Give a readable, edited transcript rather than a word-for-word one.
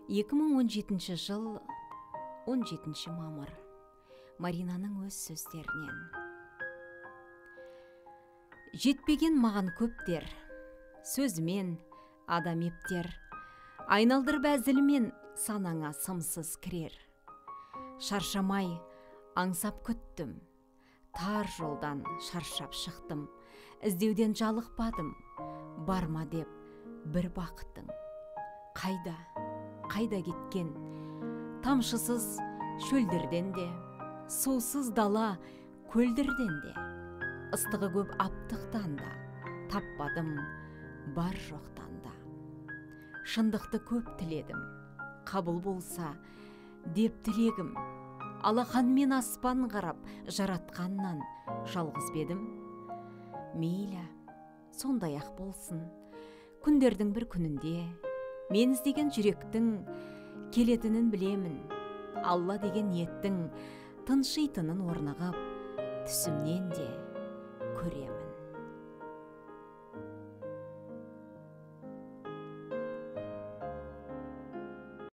2017 жыл 17 мамыр. Маринаның өз сөздерінен. Жетпеген маған көптер, сөзімен адам ептер, айналдыр бәзілмен санаңа сымсыз кірер. Шаршамай аңсап күттім, тар жолдан шаршап шықтым, іздеуден жалықпадым, барма деп бір бақыттың. Қайда кеткен, тамшысыз шөлдерден де, сусыз дала көлдерден де, ыстығы көп аптықтан да, таппадым бар жоқтан да. Шындықты көп тіледім, қабыл болса деп тілегім, алақанмен аспан қарап жаратқаннан жалғыз бедім. Мейлі, сондай ақ болсын, күндердің бір күнінде, мен іздеген жүректің келетінін білемін, Алла деген ниеттің тыншитынын орнығып, түсімнен де көремін.